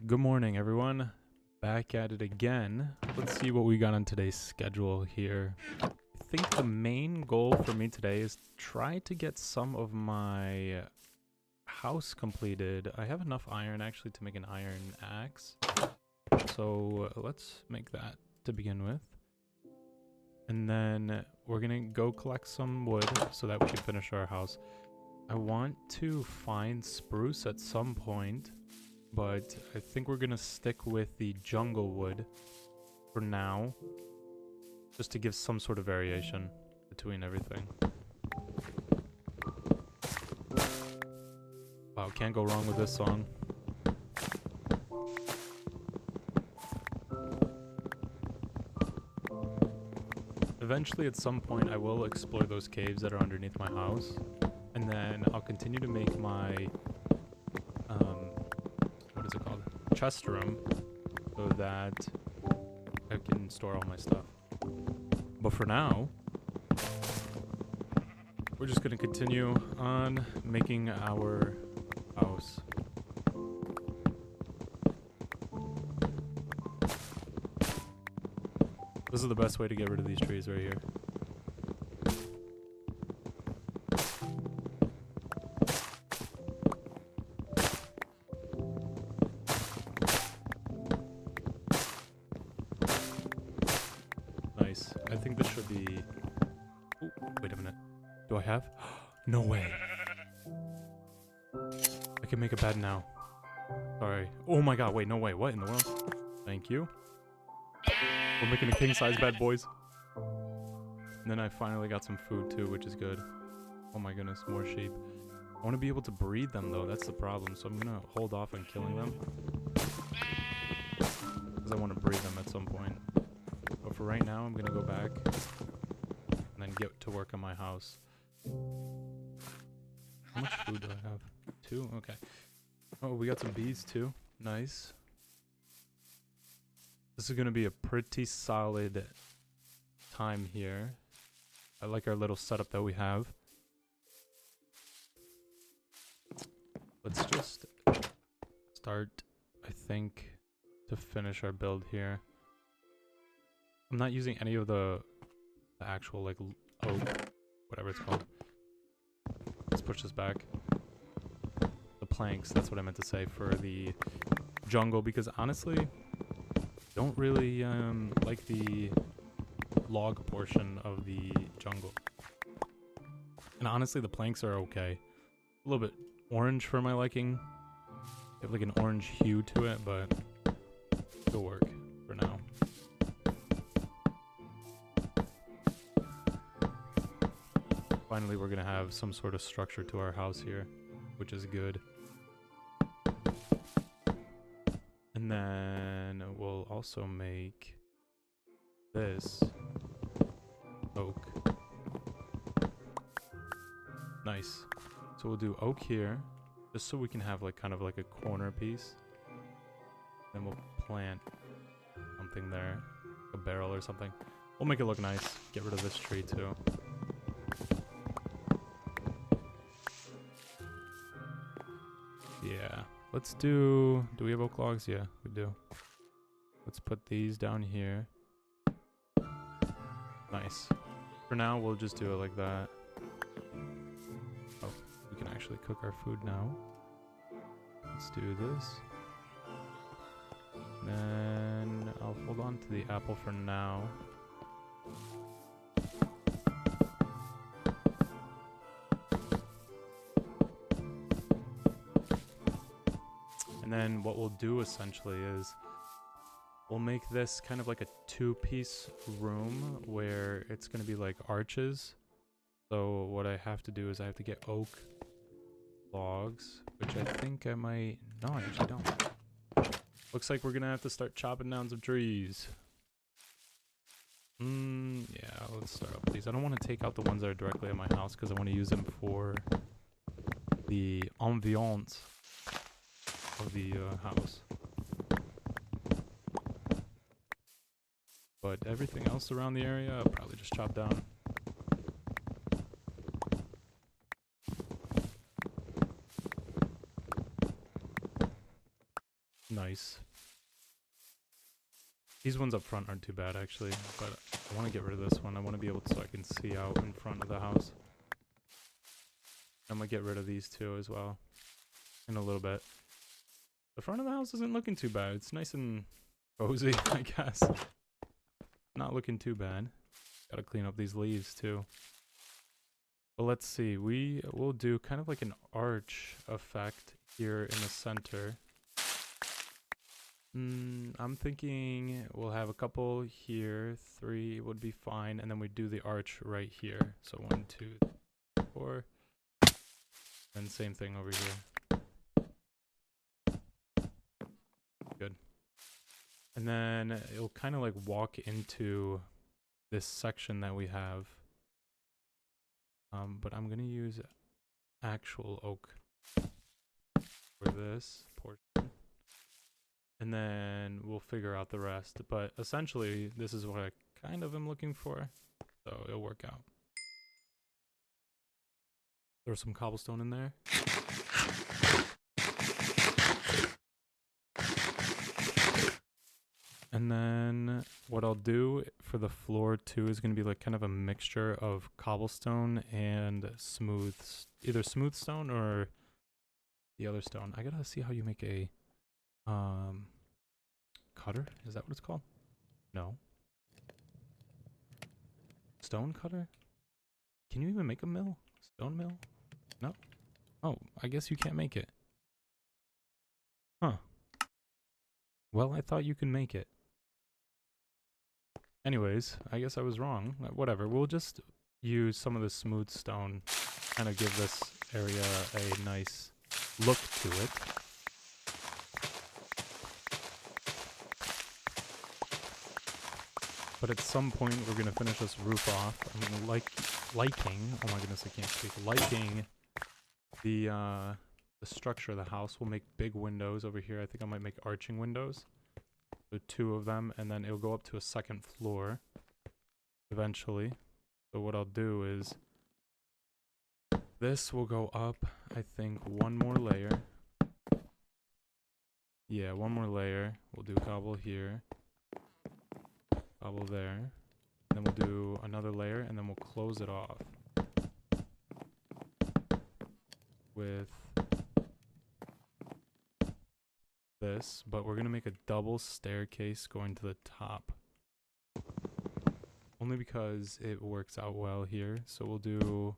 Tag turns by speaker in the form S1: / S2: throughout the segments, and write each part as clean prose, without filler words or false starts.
S1: Good morning, everyone. Back at it again. Let's see what we got on today's schedule here. I think the main goal for me today is try to get some of my house completed. I have enough iron actually to make an iron axe. So let's make that to begin with. And then we're gonna go collect some wood so that we can finish our house. I want to find spruce at some point, but I think we're gonna stick with the jungle wood for now, just to give some sort of variation between everything. Wow, can't go wrong with this song. Eventually, at some point, I will explore those caves that are underneath my house, and then I'll continue to make my what is it called? Chest room, so that I can store all my stuff. But for now, we're just gonna continue on making our house. This is the best way to get rid of these trees right here. Nice. I think this should be... Ooh, wait a minute. Do I have? No way. I can make a bed now. Sorry. Oh my god, wait, no way. What in the world? Thank you. We're making a king-size bed, boys. And then I finally got some food too, which is good. Oh my goodness, more sheep. I want to be able to breed them though, that's the problem. So I'm gonna hold off on killing them, because I want to breed them at some point. But for right now, I'm gonna go back and then get to work on my house. How much food do I have? 2? Okay. Oh, we got some bees too. Nice. This is gonna be a pretty solid time here. I like our little setup that we have. Let's just start, I think, to finish our build here. I'm not using any of the actual, like, oak, whatever it's called. Let's push this back. The planks, that's what I meant to say, for the jungle, because honestly, don't really like the log portion of the jungle. And honestly, the planks are okay. A little bit orange for my liking. They have like an orange hue to it, but it'll work for now. Finally, we're gonna have some sort of structure to our house here, which is good. And then we'll also make this oak. Nice. So we'll do oak here, just so we can have like kind of like a corner piece. Then we'll plant something there, a barrel or something. We'll make it look nice. Get rid of this tree too. Yeah. Let's do we have oak logs? Yeah, we do. Let's put these down here. Nice. For now, we'll just do it like that. Oh, we can actually cook our food now. Let's do this. Then I'll hold on to the apple for now. And then what we'll do essentially is we'll make this kind of like a 2-piece room where it's going to be like arches. So what I have to do is I have to get oak logs, which I think I might... No, I actually don't. Looks like we're going to have to start chopping down some trees. Yeah, let's start up with these. I don't want to take out the ones that are directly at my house because I want to use them for the ambiance of the house. But everything else around the area, I'll probably just chop down. Nice. These ones up front aren't too bad, actually, but I want to get rid of this one. I want to be able to, so I can see out in front of the house. I'm going to get rid of these two as well in a little bit. The front of the house isn't looking too bad. It's nice and cozy, I guess. Not looking too bad. Gotta clean up these leaves, too. But let's see. We will do kind of like an arch effect here in the center. I'm thinking we'll have a couple here. 3 would be fine. And then we do the arch right here. So 1, 2, 4. And same thing over here. Good. And then it'll kind of like walk into this section that we have. But I'm going to use actual oak for this portion. And then we'll figure out the rest. But essentially, this is what I kind of am looking for. So it'll work out. Throw some cobblestone in there. And then what I'll do for the floor too is going to be like kind of a mixture of cobblestone and smooth, either smooth stone or the other stone. I gotta see how you make a cutter. Is that what it's called? No. Stone cutter? Can you even make a mill? Stone mill? No. Oh, I guess you can't make it. Huh. Well, I thought you could make it. Anyways, I guess I was wrong. Whatever, we'll just use some of the smooth stone, kind of give this area a nice look to it. But at some point, we're going to finish this roof off. I'm liking, oh my goodness, I can't speak, liking the structure of the house. We'll make big windows over here. I think I might make arching windows. So 2 of them, and then it'll go up to a second floor eventually. So what I'll do is this will go up, I think, 1 more layer. Yeah, 1 more layer. We'll do cobble here, cobble there, and then we'll do another layer, and then we'll close it off with this, but we're gonna make a double staircase going to the top, only because it works out well here. So we'll do,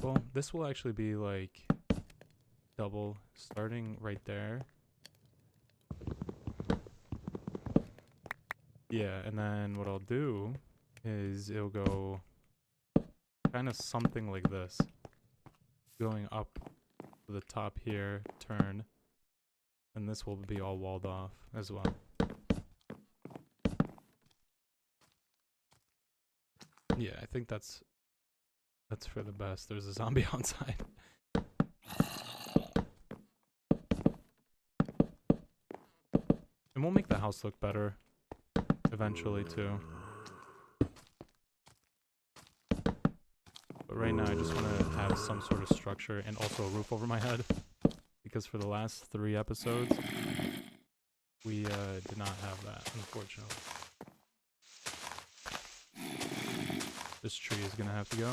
S1: well, this will actually be like double starting right there. Yeah, and then what I'll do is it'll go kind of something like this, going up to the top here, turn. And this will be all walled off as well. Yeah, I think that's for the best. There's a zombie outside. And we'll make the house look better eventually too. But right now I just want to have some sort of structure and also a roof over my head. Because for the last 3 episodes, we did not have that, unfortunately. This tree is gonna have to go.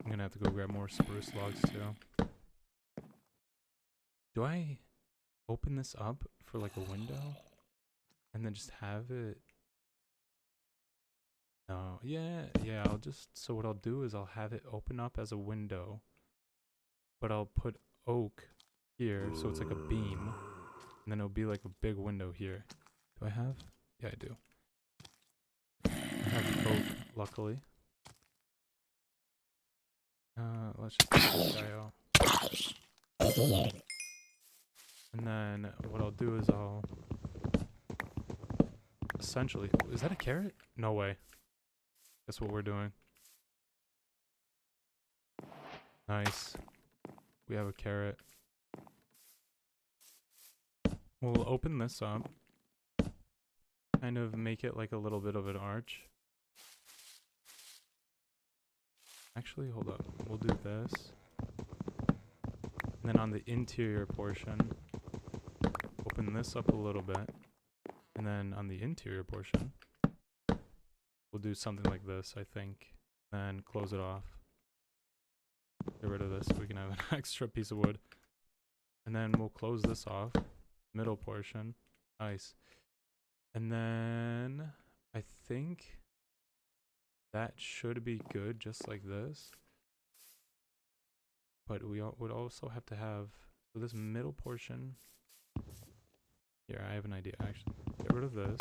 S1: I'm gonna have to go grab more spruce logs too. Do I open this up for like a window? And then just have it? No, yeah, I'll just, so what I'll do is I'll have it open up as a window, but I'll put oak here, so it's like a beam, and then it'll be like a big window here. Do I have? Yeah, I do. I have oak, luckily. Let's just take this guy out. And then what I'll do is I'll essentially, is that a carrot? No way. That's what we're doing. Nice. We have a carrot. We'll open this up. Kind of make it like a little bit of an arch. Actually, hold up. We'll do this. And then on the interior portion, open this up a little bit. And then on the interior portion, we'll do something like this, I think. Then close it off. Get rid of this so we can have an extra piece of wood. And then we'll close this off. Middle portion. Nice. And then I think that should be good just like this. But we would also have to have, so this middle portion. Here, I have an idea actually. Get rid of this.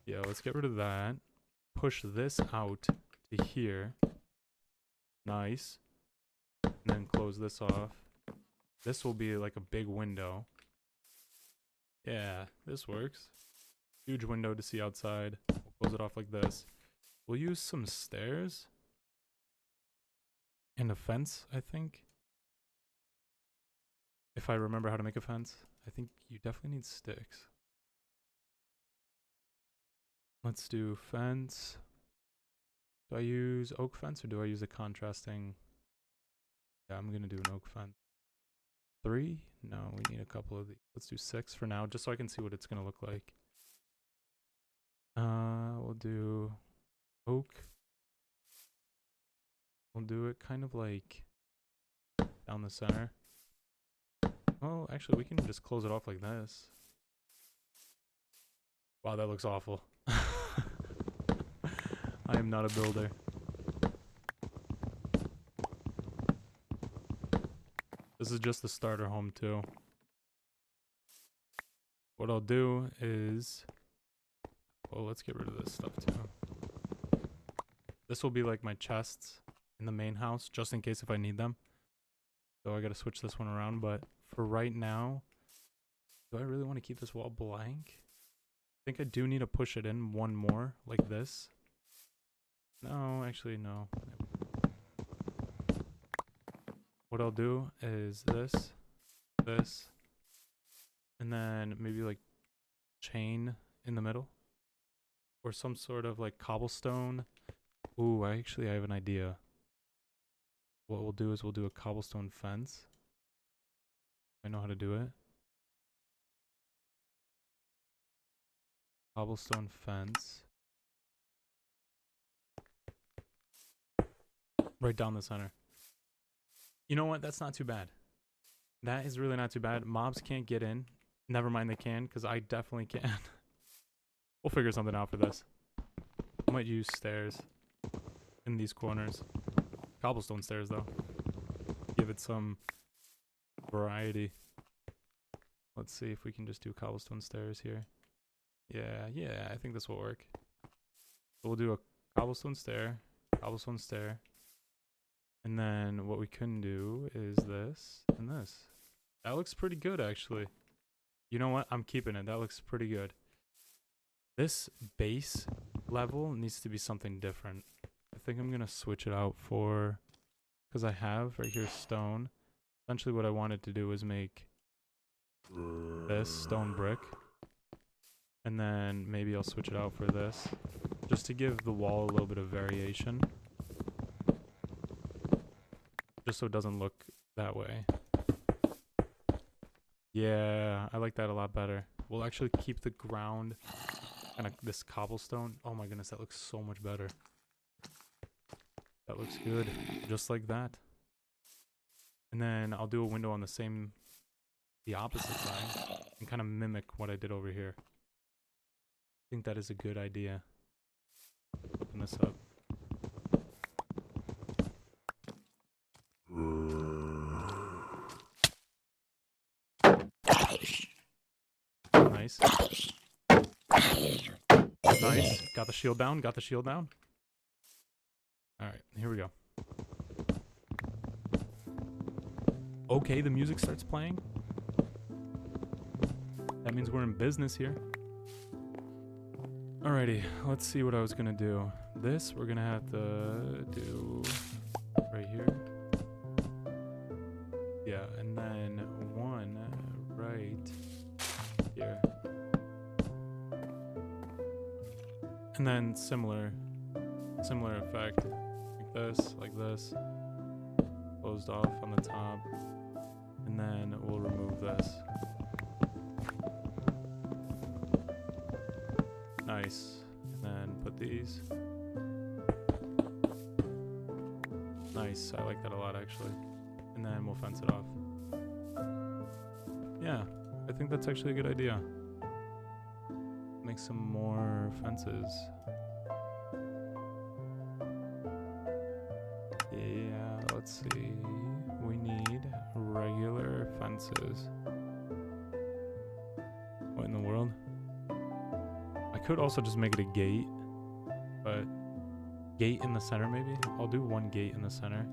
S1: Yeah, let's get rid of that. Push this out to here. Nice. And then close this off. This will be like a big window. Yeah, this works. Huge window to see outside. We'll close it off like this. We'll use some stairs. And a fence, I think. If I remember how to make a fence. I think you definitely need sticks. Let's do fence. Do I use oak fence or do I use a contrasting? Yeah, I'm gonna do an oak fence. 3? No, we need a couple of these. Let's do 6 for now, just so I can see what it's gonna look like. We'll do oak. We'll do it kind of like down the center. Oh, actually, we can just close it off like this. Wow, that looks awful. I am not a builder. This is just the starter home too. What I'll do is, well, let's get rid of this stuff too. This will be like my chests in the main house, just in case if I need them. So I gotta switch this one around, but for right now, do I really want to keep this wall blank? I think I do need to push it in one more, like this. No, actually, no. What I'll do is this, and then maybe like chain in the middle. Or some sort of like cobblestone. Ooh, I have an idea. What we'll do is we'll do a cobblestone fence. I know how to do it. Cobblestone fence. Right down the center. You know what? That's not too bad. That is really not too bad. Mobs can't get in. Never mind, they can, because I definitely can. We'll figure something out for this. I might use stairs in these corners. Cobblestone stairs, though. Give it some variety. Let's see if we can just do cobblestone stairs here. Yeah, I think this will work. So we'll do a cobblestone stair, and then what we can do is this and this. That looks pretty good, actually. You know what? I'm keeping it. That looks pretty good. This base level needs to be something different. I think I'm going to switch it out for... Because I have right here stone. Essentially what I wanted to do was make this stone brick. And then maybe I'll switch it out for this. Just to give the wall a little bit of variation. Just so it doesn't look that way. Yeah, I like that a lot better. We'll actually keep the ground kind of this cobblestone. Oh my goodness, that looks so much better. That looks good. Just like that. And then I'll do a window on the opposite side and kind of mimic what I did over here. I think that is a good idea. Open this up. Nice. Nice. Got the shield down. Alright, here we go. Okay, the music starts playing. That means we're in business here. Alrighty, let's see what I was gonna do. This we're gonna have to do right here. Yeah, and then one right here. And then similar effect. this, like this. Closed off on the top. And then we'll remove this. Nice. And then put these. Nice. I like that a lot, actually. And then we'll fence it off. Yeah, I think that's actually a good idea. Make some more fences. Yeah, let's see. We need regular fences. What in the world? I could also just make it a gate, but gate in the center maybe? I'll do one gate in the center.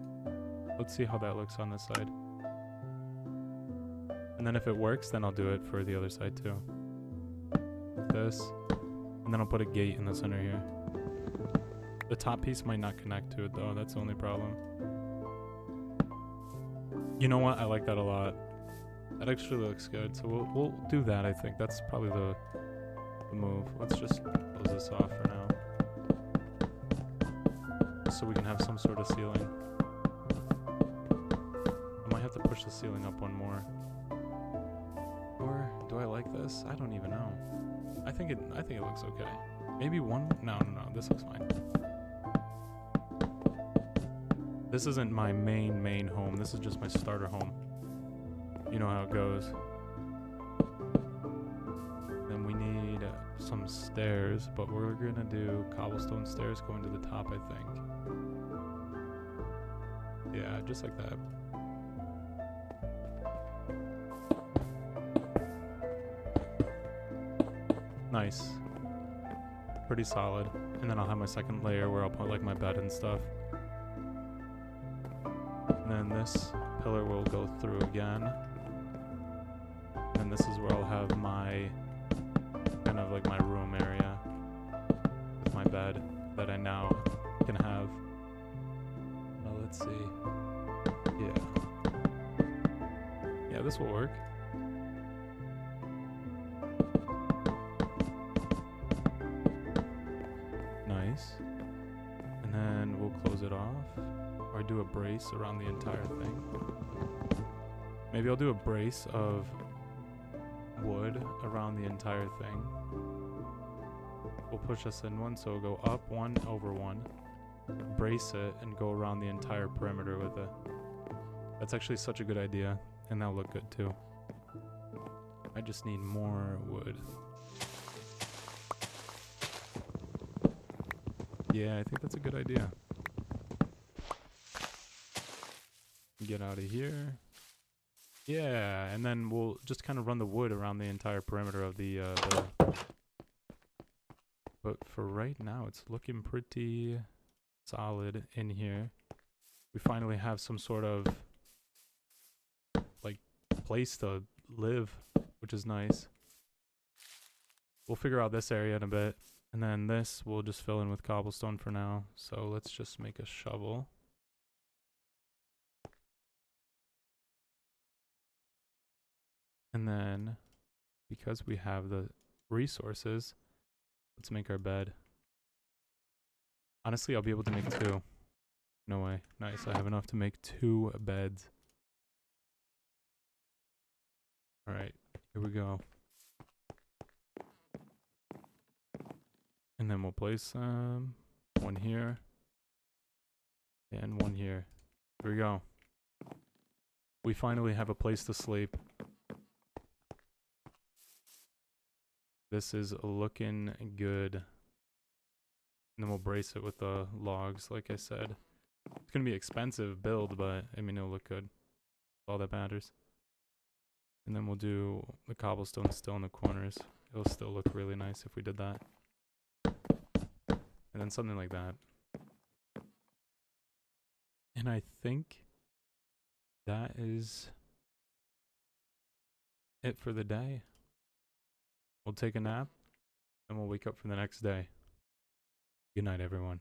S1: Let's see how that looks on this side. And then if it works, then I'll do it for the other side too. This. And then I'll put a gate in the center here. The top piece might not connect to it though, that's the only problem. You know what? I like that a lot. That actually looks good. So we'll do that, I think. That's probably the move. Let's just close this off for now. So we can have some sort of ceiling. I might have to push the ceiling up one more. Or do I like this? I don't even know. I think it looks okay. Maybe one? No, this looks fine. This isn't my main home. This is just my starter home. You know how it goes. Then we need some stairs, but we're gonna do cobblestone stairs going to the top, I think. Yeah, just like that. Nice. Pretty solid. And then I'll have my second layer where I'll put like my bed and stuff. And then this pillar will go through again. And this is where I'll have my kind of like my room area with my bed that I now can have. Let's see. Yeah, this will work. Nice. And then we'll close it off. Or do a brace around the entire thing. Maybe I'll do a brace of wood around the entire thing. We'll push this in one, so we'll go up one, over one. Brace it, and go around the entire perimeter with it. That's actually such a good idea, and that'll look good too. I just need more wood. Yeah, I think that's a good idea. Get out of here. Yeah, and then we'll just kind of run the wood around the entire perimeter of the But for right now, it's looking pretty solid in here. We finally have some sort of like place to live, which is nice. We'll figure out this area in a bit, and then this we'll just fill in with cobblestone for now. So let's just make a shovel. And then, because we have the resources, let's make our bed. Honestly, I'll be able to make 2. No way. Nice, I have enough to make 2 beds. Alright, here we go. And then we'll place one here. And one here. Here we go. We finally have a place to sleep. This is looking good. And then we'll brace it with the logs, like I said. It's going to be an expensive build, but I mean, it'll look good. All that matters. And then we'll do the cobblestone still in the corners. It'll still look really nice if we did that. And then something like that. And I think that is it for the day. We'll take a nap, and we'll wake up for the next day. Good night, everyone.